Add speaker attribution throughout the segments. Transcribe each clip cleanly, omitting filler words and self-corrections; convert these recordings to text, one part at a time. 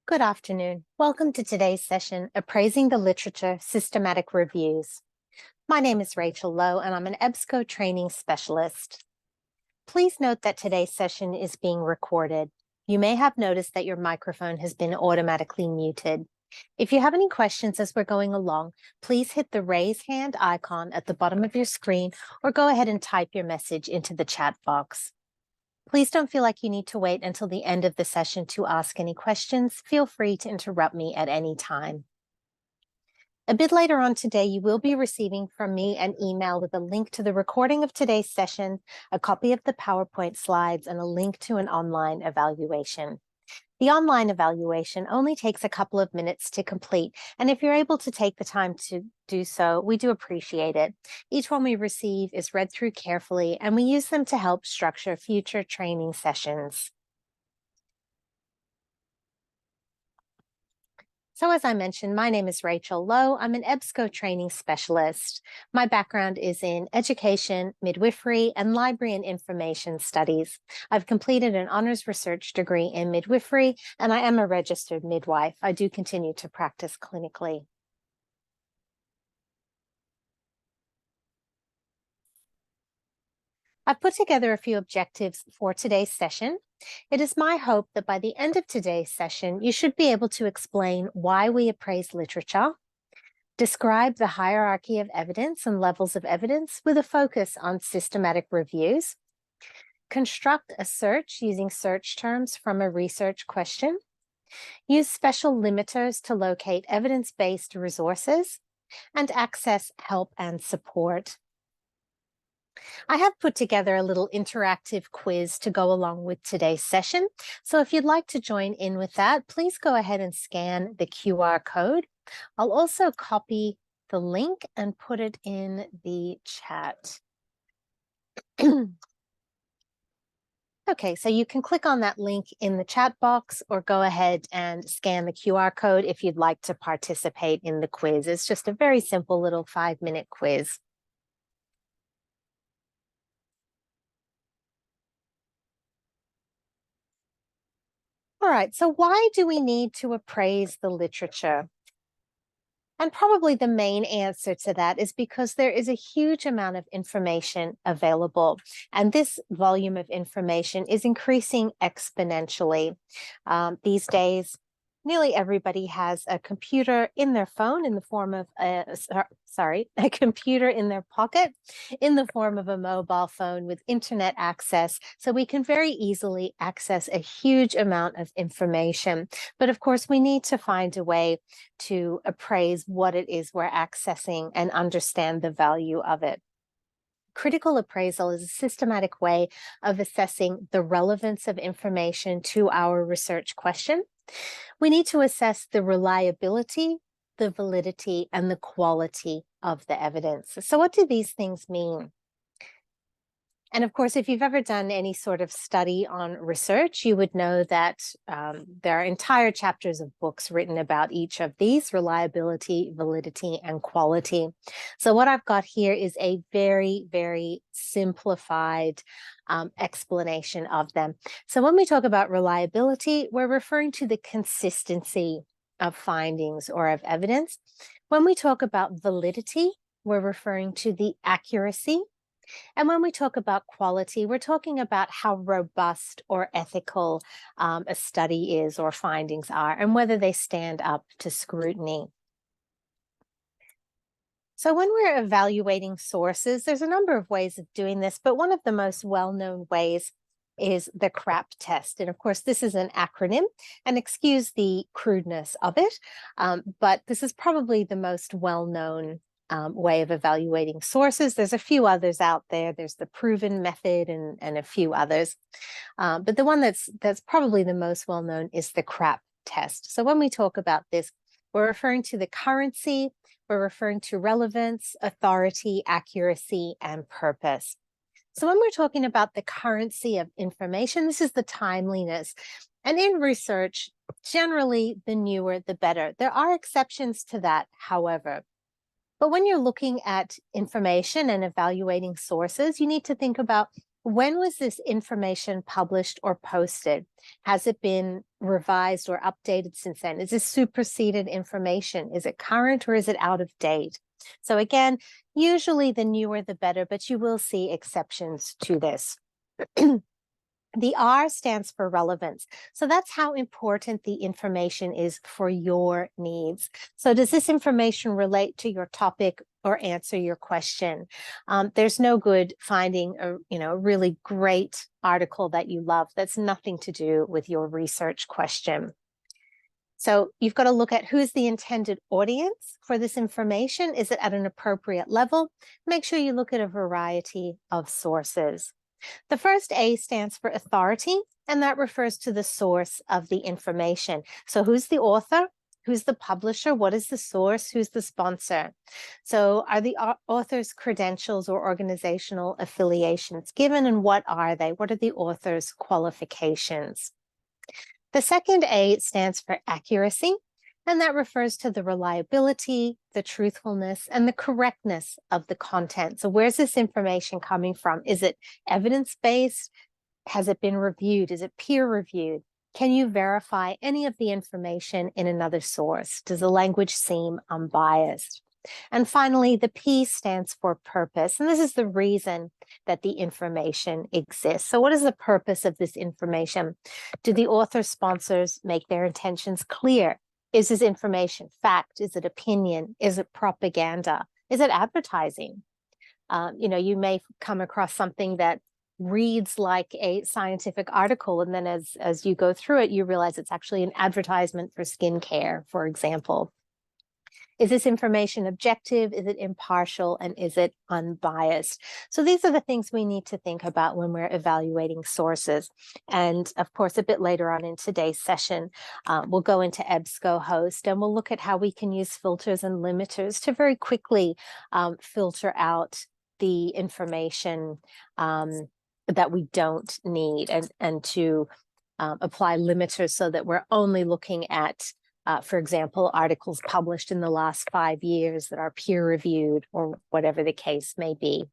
Speaker 1: Good afternoon. Welcome to today's session, Appraising the Literature Systematic Reviews. My name is Rachel Lowe, and I'm an EBSCO training specialist. Please note that today's session is being recorded. You may have noticed that your microphone has been automatically muted. If you have any questions as we're going along, please hit the raise hand icon at the bottom of your screen or go ahead and type your message into the chat box. Please don't feel like you need to wait until the end of the session to ask any questions. Feel free to interrupt me at any time. A bit later on today, you will be receiving from me an email with a link to the recording of today's session, a copy of the PowerPoint slides, and a link to an online evaluation. The online evaluation only takes a couple of minutes to complete, and if you're able to take the time to do so, we do appreciate it. Each one we receive is read through carefully, and we use them to help structure future training sessions. So as I mentioned, my name is Rachel Lowe. I'm an EBSCO training specialist. My background is in education, midwifery, and library and information studies. I've completed an honors research degree in midwifery, and I am a registered midwife. I do continue to practice clinically. I've put together a few objectives for today's session. It is my hope that by the end of today's session, you should be able to explain why we appraise literature, describe the hierarchy of evidence and levels of evidence with a focus on systematic reviews, construct a search using search terms from a research question, use special limiters to locate evidence-based resources, and access help and support. I have put together a little interactive quiz to go along with today's session. So if you'd like to join in with that, please go ahead and scan the QR code. I'll also copy the link and put it in the chat. Okay, so you can click on that link in the chat box or go ahead and scan the QR code if you'd like to participate in the quiz. It's just a very simple little 5-minute quiz. All right, so why do we need to appraise the literature? And probably the main answer to that is because there is a huge amount of information available, and this volume of information is increasing exponentially. These days, nearly everybody has a computer in their phone in the form of a computer in their pocket in the form of a mobile phone with internet access. So we can very easily access a huge amount of information. But of course, we need to find a way to appraise what it is we're accessing and understand the value of it. Critical appraisal is a systematic way of assessing the relevance of information to our research question. We need to assess the reliability, the validity, and the quality of the evidence. So what do these things mean? And of course, if you've ever done any sort of study on research, you would know that there are entire chapters of books written about each of these: reliability, validity, and quality. So what I've got here is a very, very simplified explanation of them. So when we talk about reliability, we're referring to the consistency of findings or of evidence. When we talk about validity, we're referring to the accuracy. And when we talk about quality, we're talking about how robust or ethical a study is or findings are, and whether they stand up to scrutiny. So when we're evaluating sources, there's a number of ways of doing this, but one of the most well-known ways is the CRAP test. And of course, this is an acronym, and excuse the crudeness of it, but this is probably the most well-known way of evaluating sources. There's a few others out there. There's the proven method and a few others. But the one that's probably the most well-known is the CRAP test. So when we talk about this, we're referring to the currency, we're referring to relevance, authority, accuracy, and purpose. So when we're talking about the currency of information, this is the timeliness. And in research, generally, the newer, the better. There are exceptions to that, however. But when you're looking at information and evaluating sources, you need to think about When was this information published or posted? Has it been revised or updated since then? Is this superseded information? Is it current or is it out of date? So again, usually the newer the better, but you will see exceptions to this. The R stands for relevance. So that's how important the information is for your needs. So does this information relate to your topic or answer your question? There's no good finding a really great article that you love that's nothing to do with your research question. So you've got to look at who's the intended audience for this information. Is it at an appropriate level? Make sure you look at a variety of sources. The first A stands for authority, and that refers to the source of the information. So who's the author? Who's the publisher? What is the source? Who's the sponsor? So are the author's credentials or organizational affiliations given, and what are they? What are the author's qualifications? The second A stands for accuracy, and that refers to the reliability, the truthfulness, and the correctness of the content. So where's this information coming from? Is it evidence-based? Has it been reviewed? Is it peer-reviewed? Can you verify any of the information in another source? Does the language seem unbiased? And finally, the P stands for purpose. And this is the reason that the information exists. So what is the purpose of this information? Do the author sponsors make their intentions clear? Is this information fact? Is it opinion? Is it propaganda? Is it advertising? You may come across something that reads like a scientific article, and then as you go through it, you realize it's actually an advertisement for skincare, for example. Is this information objective? Is it impartial? And is it unbiased? So these are the things we need to think about when we're evaluating sources. And of course, a bit later on in today's session, we'll go into EBSCOhost and we'll look at how we can use filters and limiters to very quickly filter out the information that we don't need, and to apply limiters so that we're only looking at for example, articles published in the last 5 years that are peer-reviewed or whatever the case may be.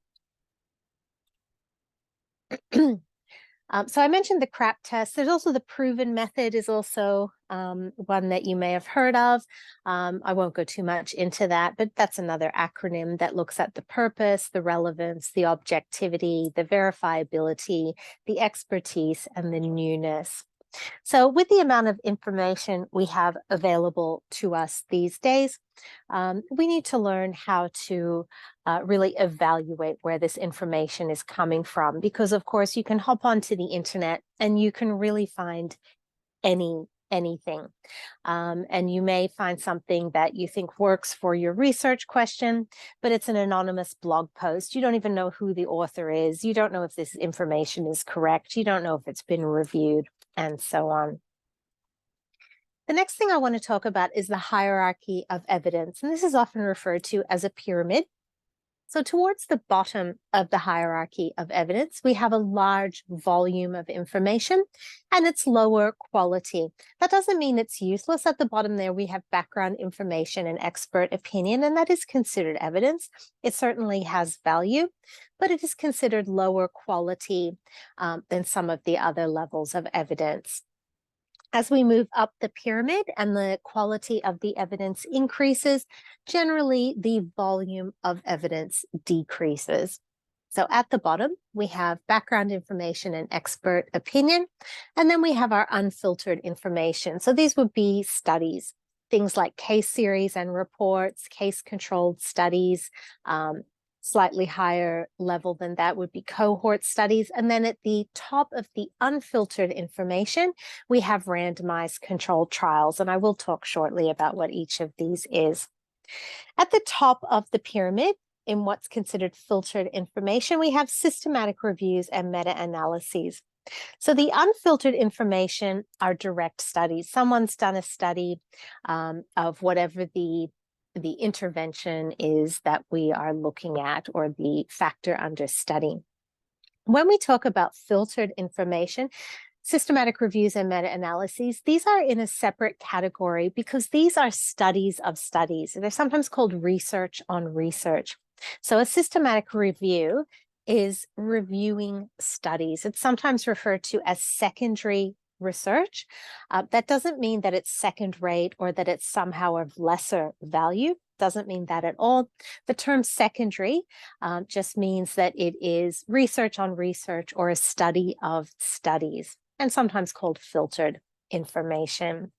Speaker 1: So I mentioned the CRAP test. There's also the proven method is also one that you may have heard of. I won't go too much into that, but that's another acronym that looks at the purpose, the relevance, the objectivity, the verifiability, the expertise, and the newness. So with the amount of information we have available to us these days, we need to learn how to really evaluate where this information is coming from, because of course you can hop onto the internet and you can really find anything. And you may find something that you think works for your research question, but it's an anonymous blog post. You don't even know who the author is. You don't know if this information is correct. You don't know if it's been reviewed, and so on. The next thing I want to talk about is the hierarchy of evidence, and this is often referred to as a pyramid. So towards the bottom of the hierarchy of evidence, we have a large volume of information and it's lower quality. That doesn't mean it's useless. At the bottom there, we have background information and expert opinion, and that is considered evidence. It certainly has value, but it is considered lower quality than some of the other levels of evidence. As we move up the pyramid and the quality of the evidence increases, generally the volume of evidence decreases. So at the bottom, we have background information and expert opinion, and then we have our unfiltered information. So these would be studies, things like case series and reports, case-controlled studies. Slightly higher level than that would be cohort studies. And then at the top of the unfiltered information, we have randomized controlled trials. And I will talk shortly about what each of these is. At the top of the pyramid, in what's considered filtered information, we have systematic reviews and meta-analyses. So the unfiltered information are direct studies. Someone's done a study of whatever the intervention is that we are looking at, or the factor under study. When we talk about filtered information, systematic reviews and meta-analyses, these are in a separate category because these are studies of studies. They're sometimes called research on research. So a systematic review is reviewing studies. It's sometimes referred to as secondary research. That doesn't mean that it's second rate or that it's somehow of lesser value. Doesn't mean that at all. The term secondary just means that it is research on research or a study of studies, and sometimes called filtered information.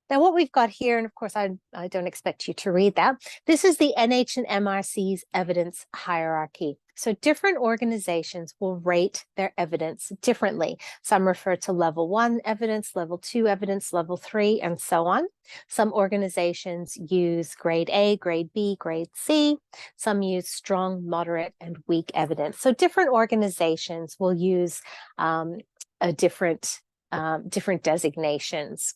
Speaker 1: Now, what we've got here, and of course, I don't expect you to read that. This is the NH and MRC's evidence hierarchy. So different organizations will rate their evidence differently. Some refer to level 1 evidence, level 2 evidence, level 3, and so on. Some organizations use grade A, grade B, grade C. Some use strong, moderate, and weak evidence. So different organizations will use different designations.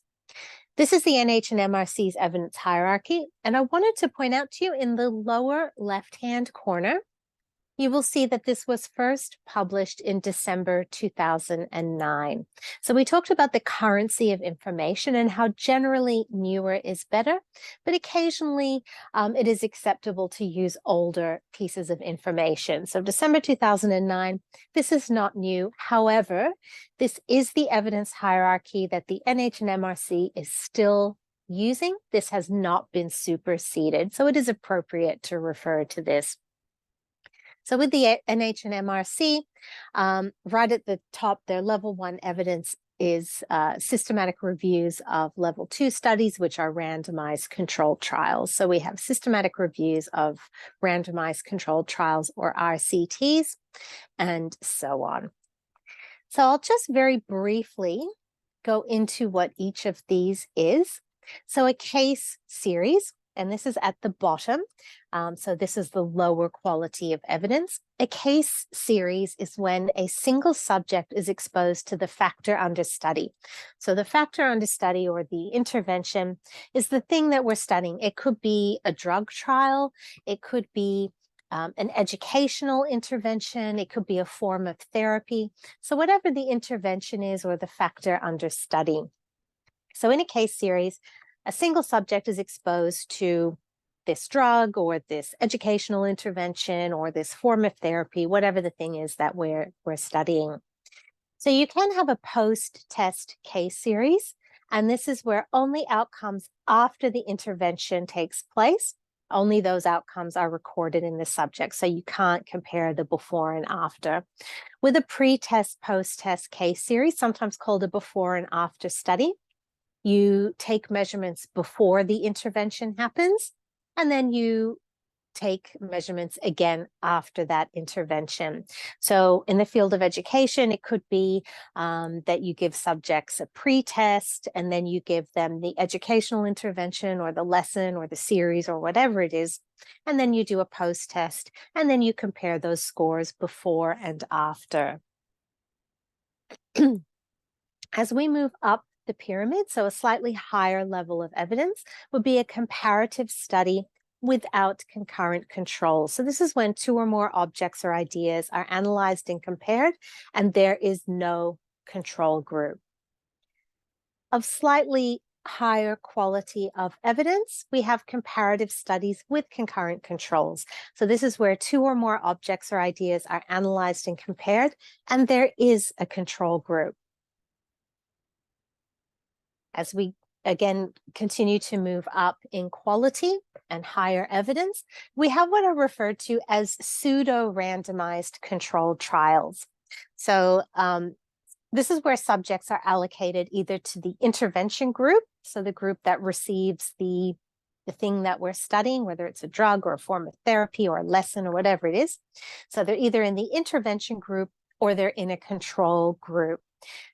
Speaker 1: This is the NH and MRC's evidence hierarchy, and I wanted to point out to you in the lower left-hand corner, you will see that this was first published in December 2009. So we talked about the currency of information and how generally newer is better, but occasionally it is acceptable to use older pieces of information. So December 2009, this is not new. However, this is the evidence hierarchy that the NH and MRC is still using. This has not been superseded, so it is appropriate to refer to this. So with the NH and MRC, right at the top, their level 1 evidence is systematic reviews of level 2 studies, which are randomized controlled trials. So we have systematic reviews of randomized controlled trials, or RCTs, and so on. So I'll just very briefly go into what each of these is. So a case series, and this is at the bottom. So this is the lower quality of evidence. A case series is when a single subject is exposed to the factor under study. So the factor under study, or the intervention, is the thing that we're studying. It could be a drug trial. It could be an educational intervention. It could be a form of therapy. So whatever the intervention is, or the factor under study. So in a case series, a single subject is exposed to this drug or this educational intervention or this form of therapy, whatever the thing is that we're studying. So you can have a post-test case series, and this is where only outcomes after the intervention takes place, only those outcomes are recorded in the subject. So you can't compare the before and after. With a pre-test, post-test case series, sometimes called a before and after study, you take measurements before the intervention happens, and then you take measurements again after that intervention. So in the field of education, it could be that you give subjects a pre-test, and then you give them the educational intervention or the lesson or the series or whatever it is, and then you do a post-test, and then you compare those scores before and after. As we move up the pyramid, so a slightly higher level of evidence would be a comparative study without concurrent controls. So this is when 2 or more objects or ideas are analyzed and compared, and there is no control group. Of slightly higher quality of evidence, we have comparative studies with concurrent controls. So this is where 2 or more objects or ideas are analyzed and compared, and there is a control group. As we, again, continue to move up in quality and higher evidence, we have what are referred to as pseudo-randomized controlled trials. So this is where subjects are allocated either to the intervention group, so the group that receives the thing that we're studying, whether it's a drug or a form of therapy or a lesson or whatever it is. So they're either in the intervention group or they're in a control group.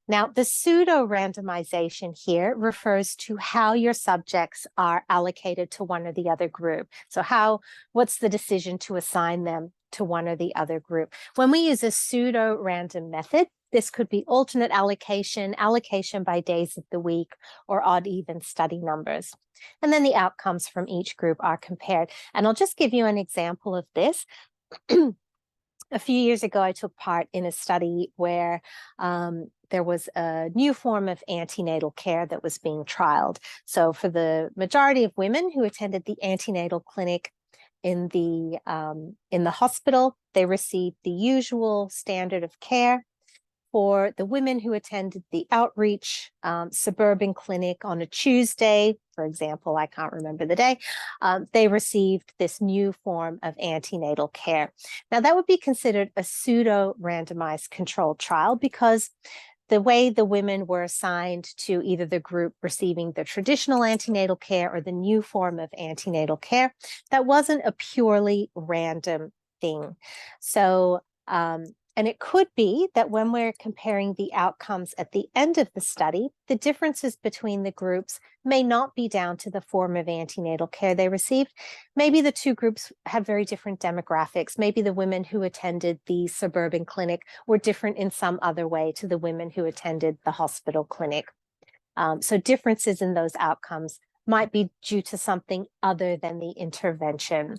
Speaker 1: Now, the pseudo-randomization here refers to how your subjects are allocated to one or the other group. So what's the decision to assign them to one or the other group? When we use a pseudo-random method, this could be alternate allocation, allocation by days of the week, or odd-even study numbers. And then the outcomes from each group are compared. And I'll just give you an example of this. A few years ago, I took part in a study where there was a new form of antenatal care that was being trialed. So for the majority of women who attended the antenatal clinic, in the hospital, they received the usual standard of care. For the women who attended the outreach suburban clinic on a Tuesday, for example, I can't remember the day, they received this new form of antenatal care. Now, that would be considered a pseudo-randomized controlled trial because the way the women were assigned to either the group receiving the traditional antenatal care or the new form of antenatal care, that wasn't a purely random thing. So, and it could be that when we're comparing the outcomes at the end of the study, the differences between the groups may not be down to the form of antenatal care they received. Maybe the two groups had very different demographics. Maybe the women who attended the suburban clinic were different in some other way to the women who attended the hospital clinic. So differences in those outcomes might be due to something other than the intervention.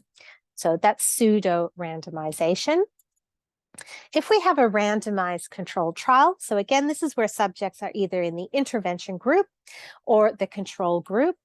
Speaker 1: So that's pseudo-randomization. If we have a randomized controlled trial, so again, this is where subjects are either in the intervention group or the control group,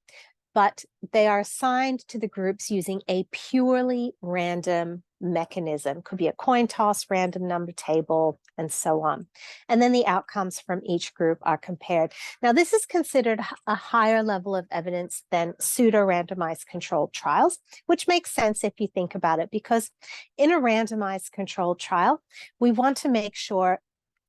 Speaker 1: but they are assigned to the groups using a purely random mechanism. Could be a coin toss, random number table, and so on. And then the outcomes from each group are compared. Now, this is considered a higher level of evidence than pseudo-randomized controlled trials, which makes sense if you think about it, because in a randomized controlled trial, we want to make sure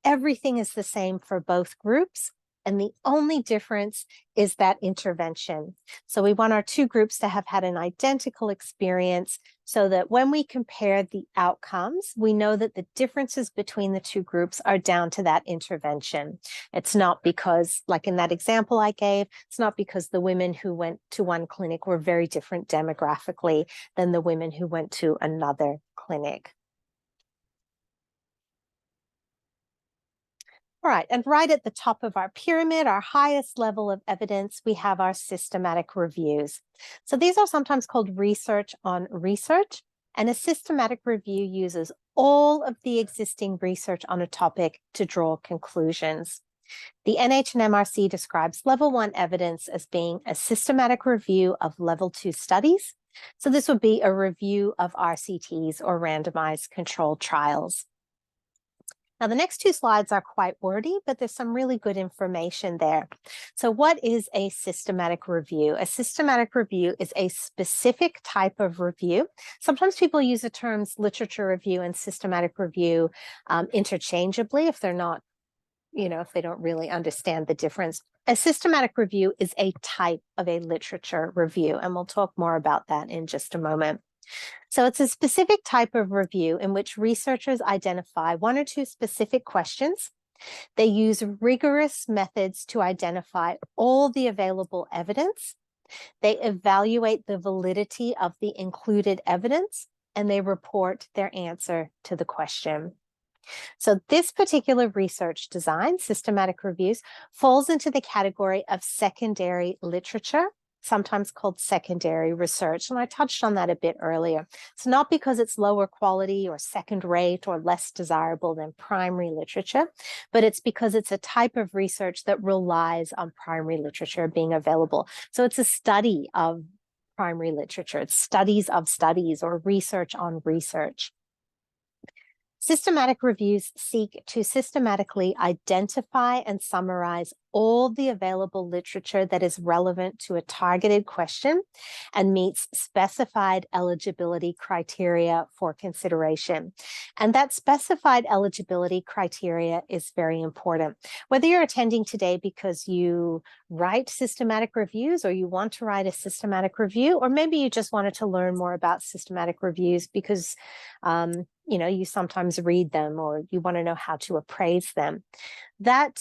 Speaker 1: everything is the same for both groups. And the only difference is that intervention. So we want our two groups to have had an identical experience so that when we compare the outcomes, we know that the differences between the two groups are down to that intervention. It's not because, like in that example I gave, it's not because the women who went to one clinic were very different demographically than the women who went to another clinic. All right, and right at the top of our pyramid, our highest level of evidence, we have our systematic reviews. So these are sometimes called research on research, and a systematic review uses all of the existing research on a topic to draw conclusions. The NHMRC describes level 1 evidence as being a systematic review of level 2 studies. So this would be a review of RCTs or randomized controlled trials. Now, the next two slides are quite wordy, but there's some really good information there. So what is a systematic review? A systematic review is a specific type of review. Sometimes people use the terms literature review and systematic review interchangeably if they're not, if they don't really understand the difference. A systematic review is a type of a literature review, and we'll talk more about that in just a moment. So it's a specific type of review in which researchers identify one or two specific questions. They use rigorous methods to identify all the available evidence. They evaluate the validity of the included evidence, and they report their answer to the question. So this particular research design, systematic reviews, falls into the category of secondary literature, sometimes called secondary research. And I touched on that a bit earlier. It's not because it's lower quality or second rate or less desirable than primary literature, but it's because it's a type of research that relies on primary literature being available. So it's a study of primary literature. It's studies of studies or research on research. Systematic reviews seek to systematically identify and summarize all the available literature that is relevant to a targeted question and meets specified eligibility criteria for consideration. And that specified eligibility criteria is very important. Whether you're attending today because you write systematic reviews or you want to write a systematic review, or maybe you just wanted to learn more about systematic reviews because you sometimes read them or you want to know how to appraise them. That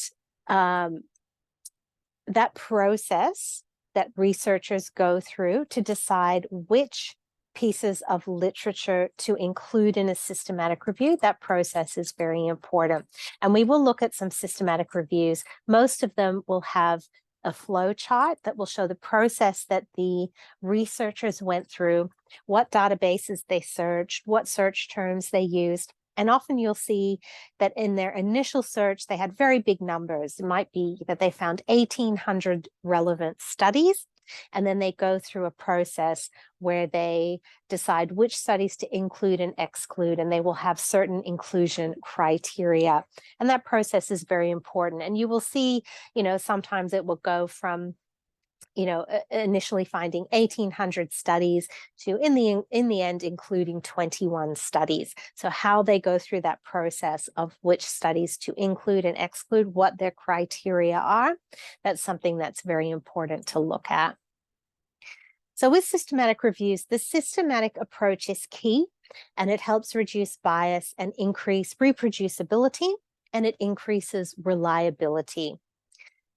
Speaker 1: process that researchers go through to decide which pieces of literature to include in a systematic review, that process is very important. And we will look at some systematic reviews. Most of them will have a flow chart that will show the process that the researchers went through, what databases they searched, what search terms they used. And often you'll see that in their initial search, they had very big numbers. It might be that they found 1,800 relevant studies. and then they go through a process where they decide which studies to include and exclude, and they will have certain inclusion criteria. And that process is very important. And you will see, sometimes it will go from initially finding 1,800 studies to in the end including 21 studies. So how they go through that process of which studies to include and exclude, what their criteria are, that's something that's very important to look at. So with systematic reviews, the systematic approach is key, and it helps reduce bias and increase reproducibility, and it increases reliability.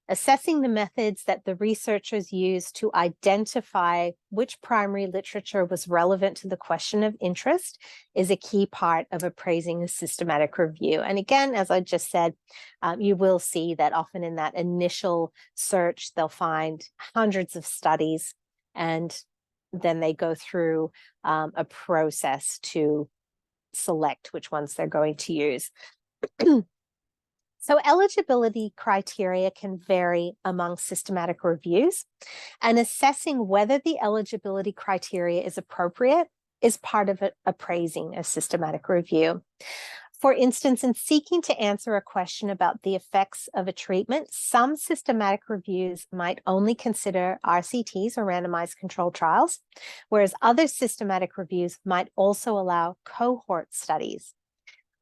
Speaker 1: Assessing the methods that the researchers use to identify which primary literature was relevant to the question of interest is a key part of appraising a systematic review. And again, as I just said, you will see that often in that initial search, they'll find hundreds of studies, and then they go through a process to select which ones they're going to use. So eligibility criteria can vary among systematic reviews, and assessing whether the eligibility criteria is appropriate is part of appraising a systematic review. For instance, in seeking to answer a question about the effects of a treatment, some systematic reviews might only consider RCTs, or randomized controlled trials, whereas other systematic reviews might also allow cohort studies.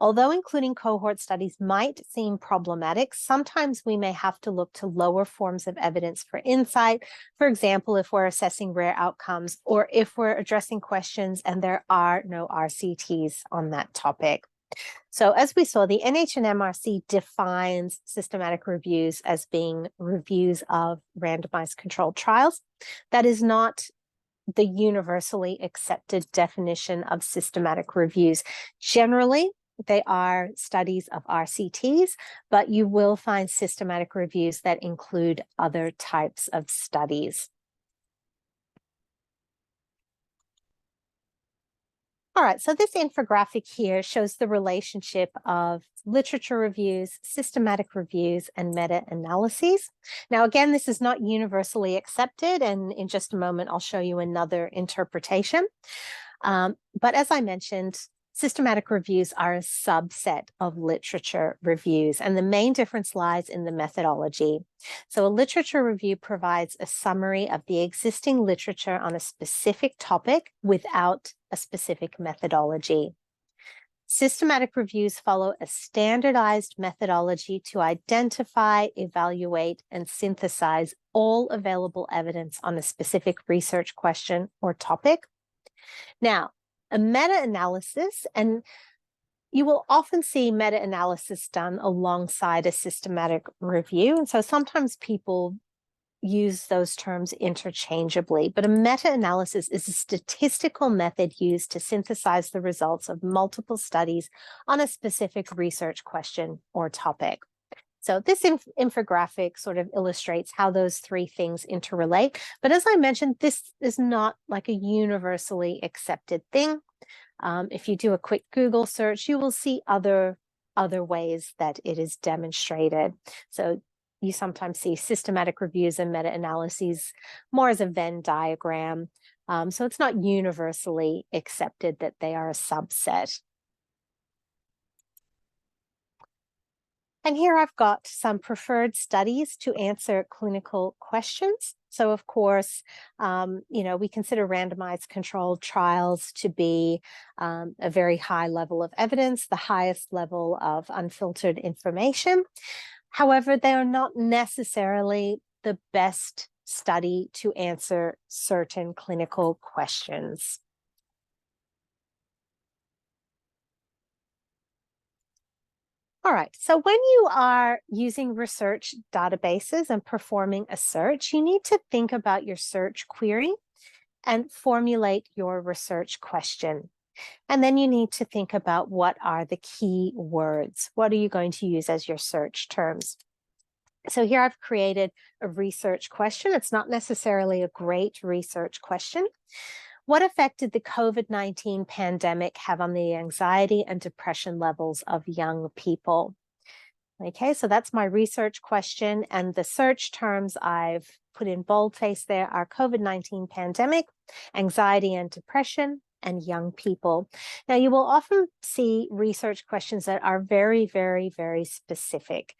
Speaker 1: Although including cohort studies might seem problematic, sometimes we may have to look to lower forms of evidence for insight. For example, if we're assessing rare outcomes, or if we're addressing questions and there are no RCTs on that topic. So as we saw, the NHMRC defines systematic reviews as being reviews of randomized controlled trials. That is not the universally accepted definition of systematic reviews. Generally, they are studies of RCTs, but you will find systematic reviews that include other types of studies. All right, so this infographic here shows the relationship of literature reviews, systematic reviews, and meta-analyses. Now, again, this is not universally accepted, and in just a moment, I'll show you another interpretation. But as I mentioned, systematic reviews are a subset of literature reviews, and the main difference lies in the methodology. So a literature review provides a summary of the existing literature on a specific topic without a specific methodology. Systematic reviews follow a standardized methodology to identify, evaluate, and synthesize all available evidence on a specific research question or topic. Now, a meta-analysis, and you will often see meta-analysis done alongside a systematic review. And so sometimes people use those terms interchangeably, but a meta-analysis is a statistical method used to synthesize the results of multiple studies on a specific research question or topic. So this infographic sort of illustrates how those three things interrelate. But as I mentioned, this is not like a universally accepted thing. If you do a quick Google search, you will see other ways that it is demonstrated. So you sometimes see systematic reviews and meta-analyses more as a Venn diagram. So it's not universally accepted that they are a subset. And here I've got some preferred studies to answer clinical questions. So of course, we consider randomized controlled trials to be a very high level of evidence, the highest level of unfiltered information. However, they are not necessarily the best study to answer certain clinical questions. All right, so when you are using research databases and performing a search, you need to think about your search query and formulate your research question. And then you need to think about what are the key words. What are you going to use as your search terms? So here I've created a research question. It's not necessarily a great research question. What effect did the COVID-19 pandemic have on the anxiety and depression levels of young people? Okay, so that's my research question, and the search terms I've put in boldface there are COVID-19 pandemic, anxiety and depression, and young people. Now, you will often see research questions that are very, very, very specific.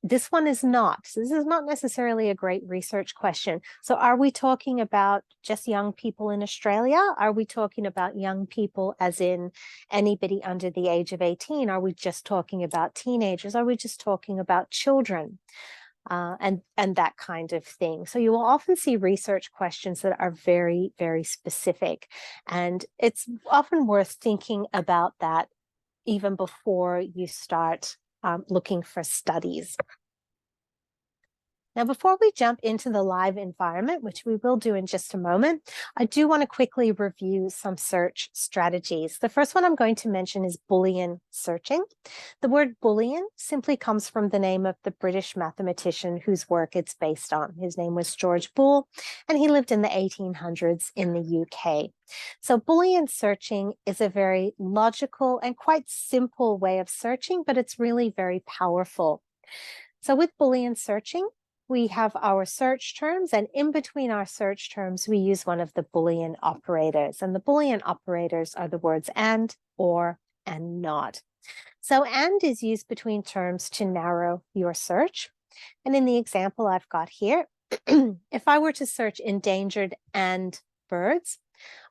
Speaker 1: This one is not. So this is not necessarily a great research question. So are we talking about just young people in Australia? Are we talking about young people as in anybody under the age of 18? Are we just talking about teenagers? Are we just talking about children? And that kind of thing. So you will often see research questions that are very, very specific. And it's often worth thinking about that even before you start looking for studies. Now, before we jump into the live environment, which we will do in just a moment, I do want to quickly review some search strategies. The first one I'm going to mention is Boolean searching. The word Boolean simply comes from the name of the British mathematician whose work it's based on. His name was George Boole, and he lived in the 1800s in the UK. So Boolean searching is a very logical and quite simple way of searching, but it's really very powerful. So with Boolean searching, we have our search terms, and in between our search terms, we use one of the Boolean operators. And the Boolean operators are the words and, or, and not. So and is used between terms to narrow your search. And in the example I've got here, if I were to search endangered and birds,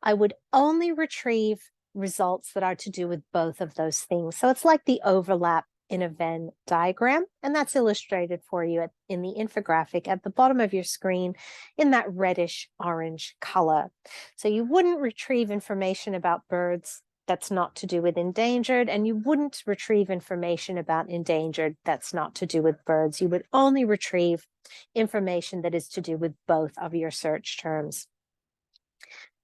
Speaker 1: I would only retrieve results that are to do with both of those things. So it's like the overlap in a Venn diagram, and that's illustrated for you in the infographic at the bottom of your screen in that reddish orange color. So you wouldn't retrieve information about birds that's not to do with endangered, and you wouldn't retrieve information about endangered that's not to do with birds. You would only retrieve information that is to do with both of your search terms.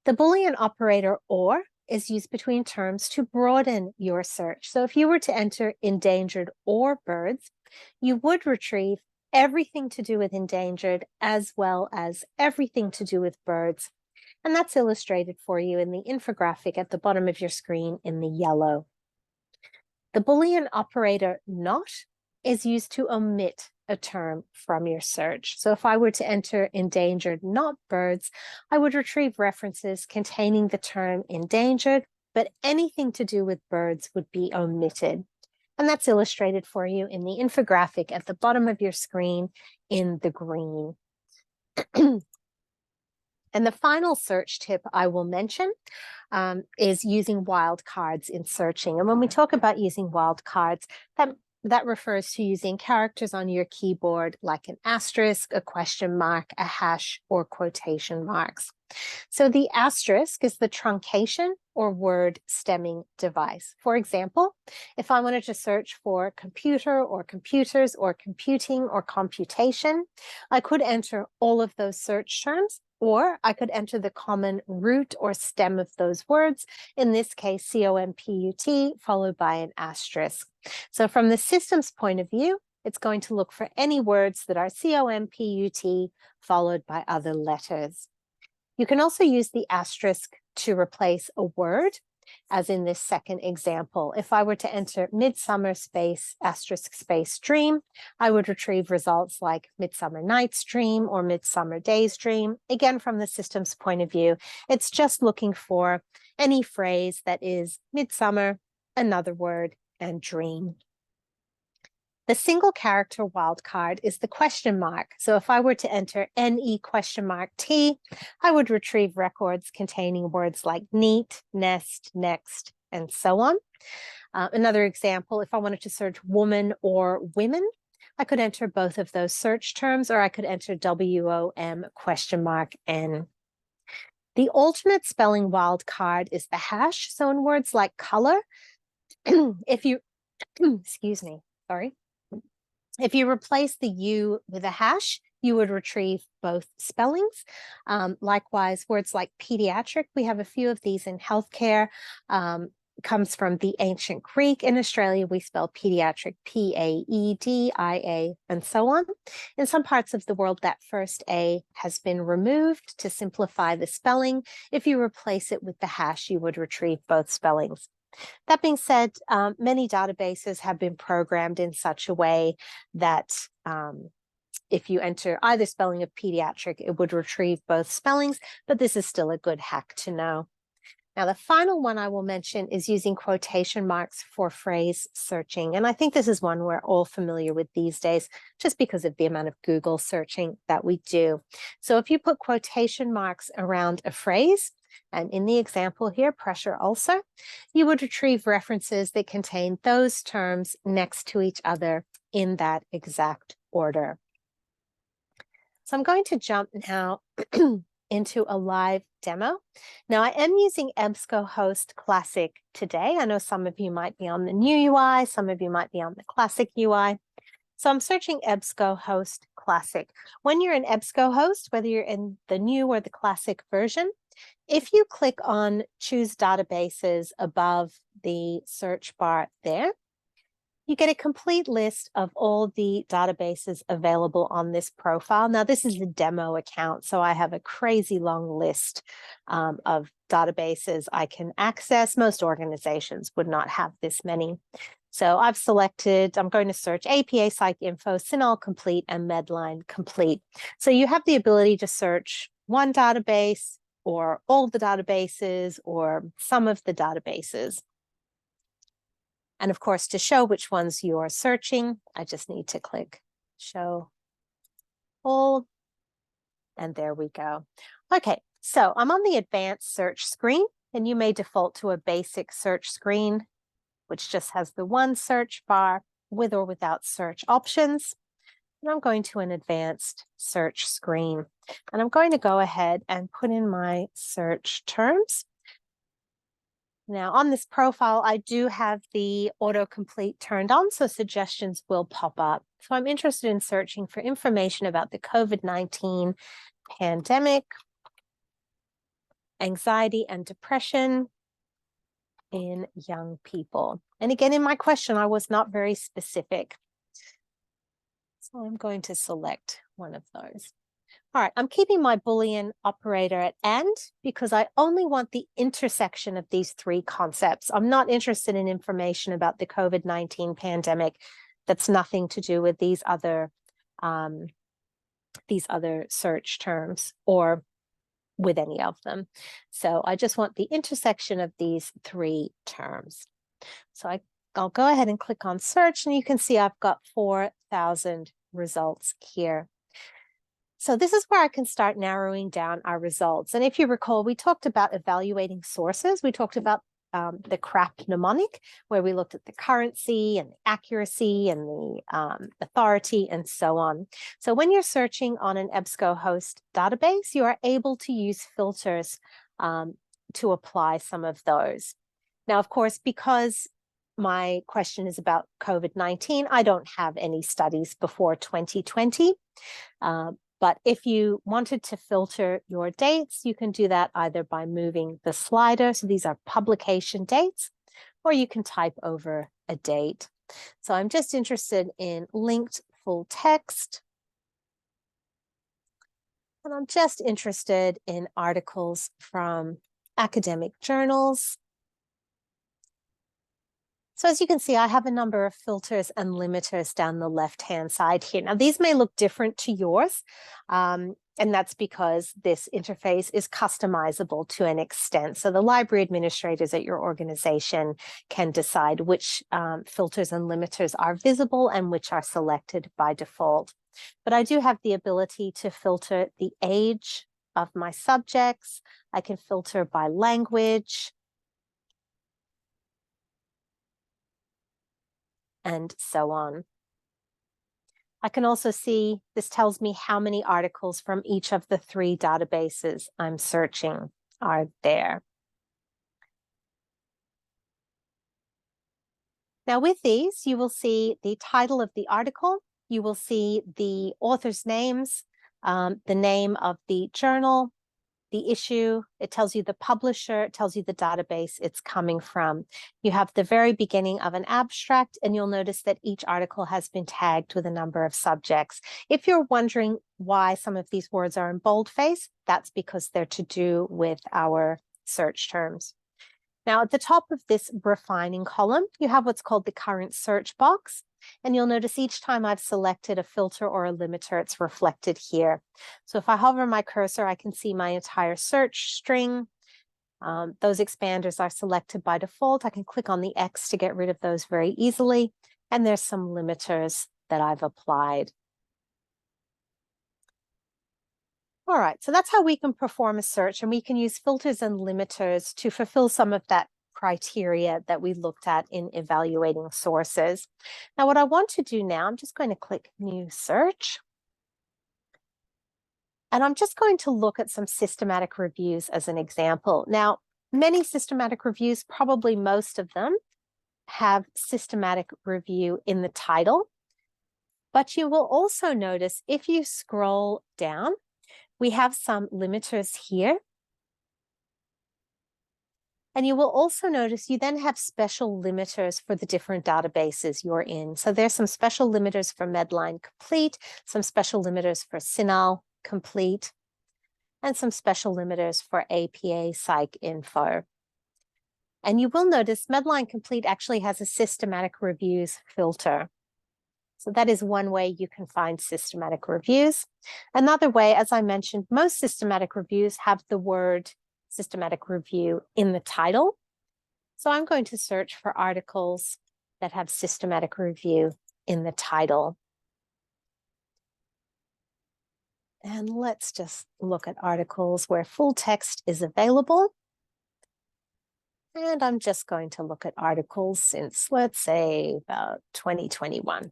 Speaker 1: The Boolean operator or is used between terms to broaden your search. So if you were to enter endangered or birds, you would retrieve everything to do with endangered as well as everything to do with birds. And that's illustrated for you in the infographic at the bottom of your screen in the yellow. The Boolean operator not is used to omit a term from your search. So if I were to enter endangered, not birds, I would retrieve references containing the term endangered, but anything to do with birds would be omitted. And that's illustrated for you in the infographic at the bottom of your screen in the green. And the final search tip I will mention is using wildcards in searching. And when we talk about using wildcards, that refers to using characters on your keyboard like an asterisk, a question mark, a hash, or quotation marks. So the asterisk is the truncation or word stemming device. For example, if I wanted to search for computer or computers or computing or computation, I could enter all of those search terms, or I could enter the common root or stem of those words, in this case, COMPUT, followed by an asterisk. So from the system's point of view, it's going to look for any words that are COMPUT followed by other letters. You can also use the asterisk to replace a word, as in this second example. If I were to enter midsummer space asterisk space dream, I would retrieve results like Midsummer Night's Dream or Midsummer Day's Dream. Again, from the system's point of view, it's just looking for any phrase that is midsummer, another word, and dream. The single character wildcard is the question mark. So if I were to enter NE question mark T, I would retrieve records containing words like neat, nest, next, and so on. Another example, if I wanted to search woman or women, I could enter both of those search terms, or I could enter WOM question mark N. The alternate spelling wildcard is the hash. So in words like color, if you, excuse me, sorry. If you replace the U with a hash, you would retrieve both spellings. Likewise, words like pediatric, we have a few of these in healthcare, comes from the ancient Greek. In Australia, we spell pediatric P-A-E-D-I-A, and so on. In some parts of the world, that first A has been removed to simplify the spelling. If you replace it with the hash, you would retrieve both spellings. That being said, many databases have been programmed in such a way that if you enter either spelling of pediatric, it would retrieve both spellings, but this is still a good hack to know. Now, the final one I will mention is using quotation marks for phrase searching. And I think this is one we're all familiar with these days, just because of the amount of Google searching that we do. So if you put quotation marks around a phrase, and in the example here, pressure ulcer, you would retrieve references that contain those terms next to each other in that exact order. So I'm going to jump now into a live demo. Now I am using EBSCOhost Classic today. I know some of you might be on the new UI, some of you might be on the classic UI. So I'm searching EBSCOhost Classic. When you're in EBSCOhost, whether you're in the new or the classic version, if you click on Choose Databases above the search bar there, you get a complete list of all the databases available on this profile. Now, this is a demo account, so I have a crazy long list of databases I can access. Most organizations would not have this many. So I've selected, I'm going to search APA PsycInfo, CINAHL Complete, and Medline Complete. So you have the ability to search one database, or all the databases, or some of the databases. And of course, to show which ones you are searching, I just need to click Show All, and there we go. Okay, so I'm on the advanced search screen, and you may default to a basic search screen, which just has the one search bar with or without search options. And I'm going to an advanced search screen, and I'm going to go ahead and put in my search terms. Now on this profile, I do have the autocomplete turned on, so suggestions will pop up. So I'm interested in searching for information about the COVID-19 pandemic, anxiety and depression in young people. And again, in my question, I was not very specific. So I'm going to select one of those. All right, I'm keeping my Boolean operator at AND because I only want the intersection of these three concepts. I'm not interested in information about the COVID-19 pandemic that's nothing to do with these other search terms or with any of them. So I just want the intersection of these three terms. So I'll go ahead and click on search, and you can see I've got 4,000 results here. So this is where I can start narrowing down our results. And if you recall, we talked about evaluating sources. We talked about the CRAP mnemonic, where we looked at the currency and the accuracy and the authority and so on. So when you're searching on an EBSCOhost database, you are able to use filters to apply some of those. Now, of course, because my question is about COVID-19, I don't have any studies before 2020. But if you wanted to filter your dates, you can do that either by moving the slider. So these are publication dates, or you can type over a date. So I'm just interested in linked full text. And I'm just interested in articles from academic journals. So as you can see, I have a number of filters and limiters down the left-hand side here. Now, these may look different to yours, and that's because this interface is customizable to an extent. So the library administrators at your organization can decide which filters and limiters are visible and which are selected by default. But I do have the ability to filter the age of my subjects. I can filter by language, and so on. I can also see, this tells me how many articles from each of the three databases I'm searching are there. Now with these, you will see the title of the article, you will see the author's names, the name of the journal, the issue, it tells you the publisher, it tells you the database it's coming from. You have the very beginning of an abstract, and you'll notice that each article has been tagged with a number of subjects. If you're wondering why some of these words are in boldface, that's because they're to do with our search terms. Now, at the top of this refining column, you have what's called the current search box. And you'll notice each time I've selected a filter or a limiter, it's reflected here. So if I hover my cursor, I can see my entire search string. Those expanders are selected by default. I can click on the X to get rid of those very easily. And there's some limiters that I've applied. All right, so that's how we can perform a search, and we can use filters and limiters to fulfill some of that criteria that we looked at in evaluating sources. Now, what I want to do now, I'm just going to click New Search. And I'm just going to look at some systematic reviews as an example. Now, many systematic reviews, probably most of them, have systematic review in the title. But you will also notice if you scroll down, we have some limiters here. And you will also notice you then have special limiters for the different databases you're in. So there's some special limiters for Medline Complete, some special limiters for CINAHL Complete, and some special limiters for APA PsycInfo. And you will notice Medline Complete actually has a systematic reviews filter. So that is one way you can find systematic reviews. Another way, as I mentioned, most systematic reviews have the word systematic review in the title. So I'm going to search for articles that have systematic review in the title. And let's just look at articles where full text is available. And I'm just going to look at articles since, let's say, about 2021.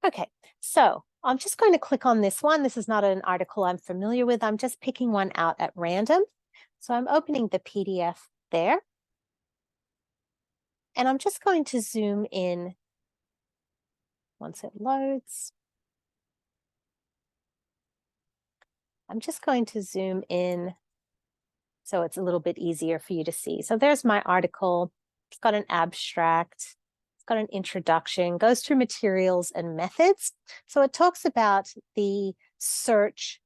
Speaker 1: Okay, so I'm just going to click on this one. This is not an article I'm familiar with. I'm just picking one out at random. So I'm opening the PDF there. And I'm just going to zoom in once it loads. I'm just going to zoom in so it's a little bit easier for you to see. So there's my article. It's got an abstract. It's got an introduction, goes through materials and methods. So it talks about the search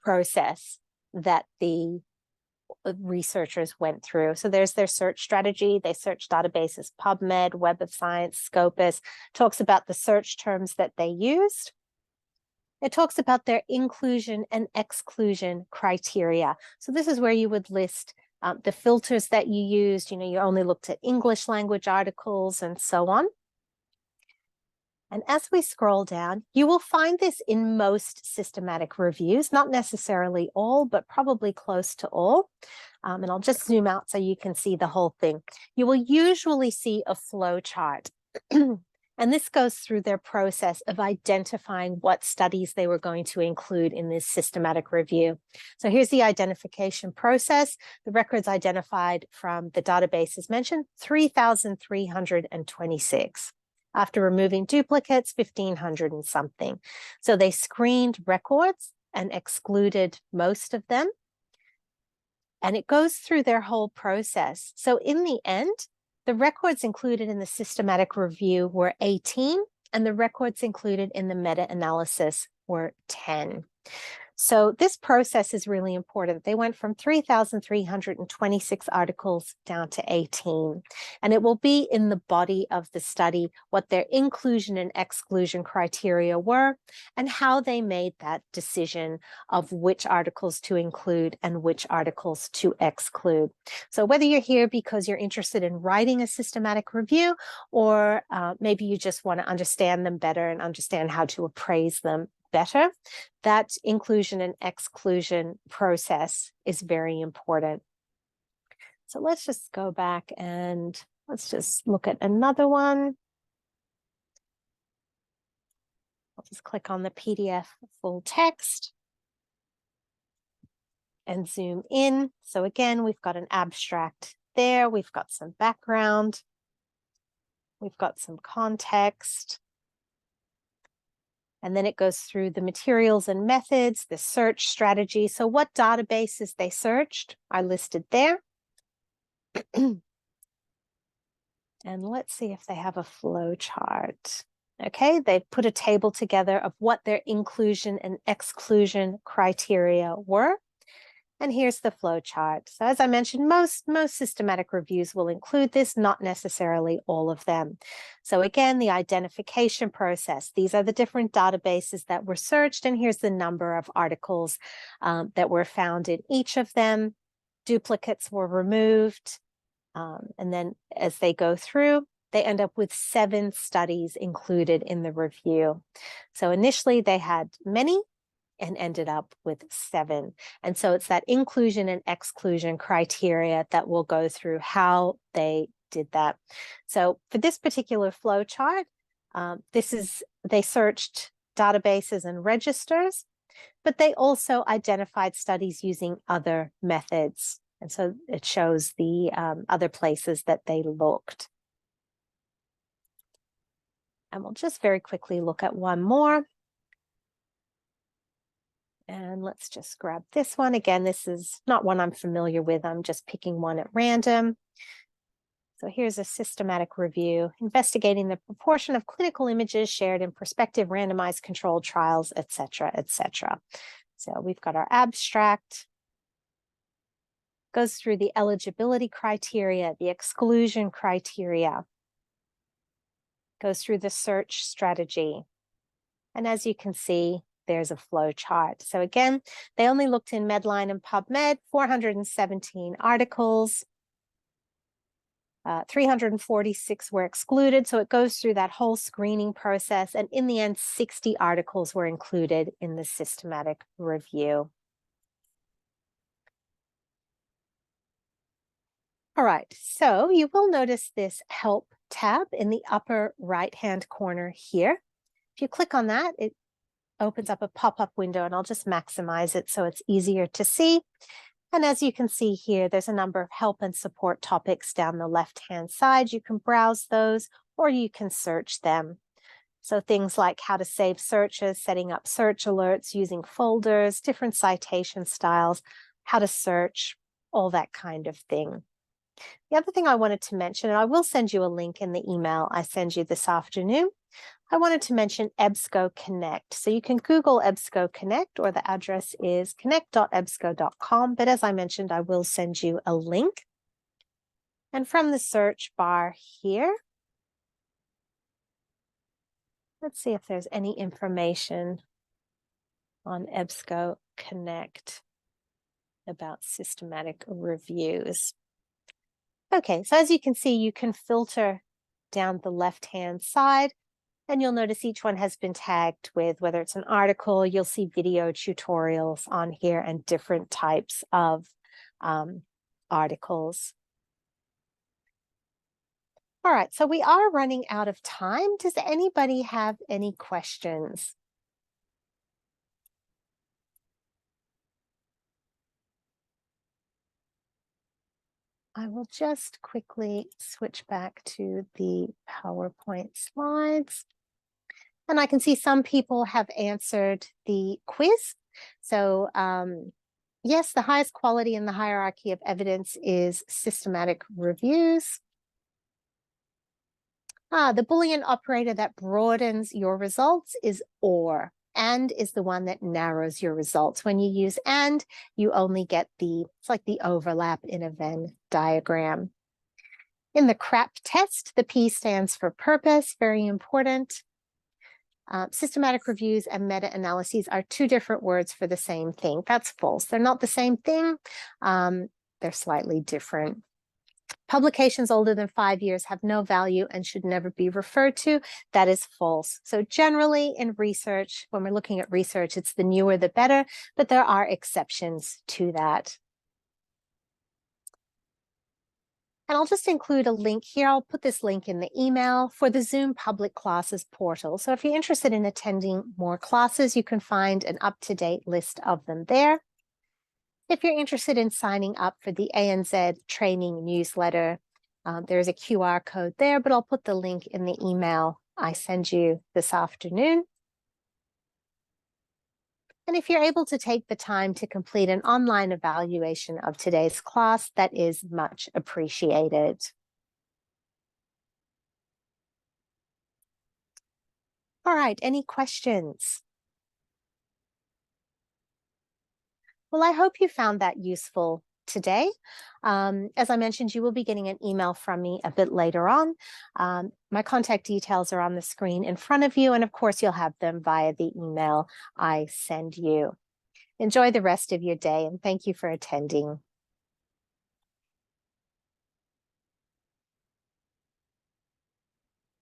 Speaker 1: process that the researchers went through. So there's their search strategy. They search databases, PubMed, Web of Science, Scopus, talks about the search terms that they used. It talks about their inclusion and exclusion criteria. So this is where you would list the filters that you used. You know, you only looked at English language articles and so on. And as we scroll down, you will find this in most systematic reviews, not necessarily all, but probably close to all. And I'll just zoom out so you can see the whole thing. You will usually see a flow chart. And this goes through their process of identifying what studies they were going to include in this systematic review. So here's the identification process. The records identified from the databases mentioned, 3,326. After removing duplicates, 1,500 and something. So they screened records and excluded most of them. And it goes through their whole process. So in the end, the records included in the systematic review were 18, and the records included in the meta-analysis were 10. So this process is really important. They went from 3,326 articles down to 18, and it will be in the body of the study what their inclusion and exclusion criteria were and how they made that decision of which articles to include and which articles to exclude. So whether you're here because you're interested in writing a systematic review, or maybe you just want to understand them better and understand how to appraise them better, that inclusion and exclusion process is very important. So let's just go back and let's just look at another one. I'll just click on the PDF full text and zoom in. So again, we've got an abstract there. We've got some background. We've got some context. And then it goes through the materials and methods, the search strategy. So what databases they searched are listed there. And let's see if they have a flow chart. Okay, they put a table together of what their inclusion and exclusion criteria were. And here's the flow chart. So as I mentioned, most systematic reviews will include this, not necessarily all of them. So again, the identification process. These are the different databases that were searched, and here's the number of articles that were found in each of them. Duplicates were removed. And then as they go through, they end up with 7 studies included in the review. So initially they had many and ended up with 7. And so it's that inclusion and exclusion criteria that will go through how they did that. So for this particular flow chart, they searched databases and registers, but they also identified studies using other methods. And so it shows the other places that they looked. And we'll just very quickly look at one more. And let's just grab this one. Again, this is not one I'm familiar with. I'm just picking one at random. So here's a systematic review investigating the proportion of clinical images shared in prospective randomized controlled trials, et cetera, et cetera. So we've got our abstract. Goes through the eligibility criteria, the exclusion criteria, goes through the search strategy. And as you can see, there's a flow chart. So again, they only looked in Medline and PubMed, 417 articles, 346 were excluded. So it goes through that whole screening process. And in the end, 60 articles were included in the systematic review. All right, so you will notice this Help tab in the upper right-hand corner here. If you click on that, it opens up a pop-up window, and I'll just maximize it so it's easier to see. And as you can see here, there's a number of help and support topics down the left-hand side. You can browse those or you can search them. So things like how to save searches, setting up search alerts, using folders, different citation styles, how to search, all that kind of thing. The other thing I wanted to mention, and I will send you a link in the email I send you this afternoon, I wanted to mention EBSCO Connect. So you can Google EBSCO Connect, or the address is connect.ebsco.com. But as I mentioned, I will send you a link. And from the search bar here, let's see if there's any information on EBSCO Connect about systematic reviews. Okay, so as you can see, you can filter down the left-hand side, and you'll notice each one has been tagged with whether it's an article. You'll see video tutorials on here and different types of articles. All right, so we are running out of time. Does anybody have any questions? I will just quickly switch back to the PowerPoint slides. And I can see some people have answered the quiz. So yes, the highest quality in the hierarchy of evidence is systematic reviews. The Boolean operator that broadens your results is OR. And is the one that narrows your results. When you use and, you only get it's like the overlap in a Venn diagram. In the CRAP test, the P stands for purpose, very important. Systematic reviews and meta-analyses are 2 different words for the same thing. That's false. They're not the same thing. They're slightly different. Publications older than 5 years have no value and should never be referred to. That is false. So generally in research, when we're looking at research, it's the newer the better, but there are exceptions to that. And I'll just include a link here. I'll put this link in the email for the Zoom public classes portal. So if you're interested in attending more classes, you can find an up-to-date list of them there. If you're interested in signing up for the ANZ training newsletter, there's a QR code there, but I'll put the link in the email I send you this afternoon. And if you're able to take the time to complete an online evaluation of today's class, that is much appreciated. All right, any questions? Well, I hope you found that useful today. As I mentioned, you will be getting an email from me a bit later on. My contact details are on the screen in front of you, and of course, you'll have them via the email I send you. Enjoy the rest of your day, and thank you for attending.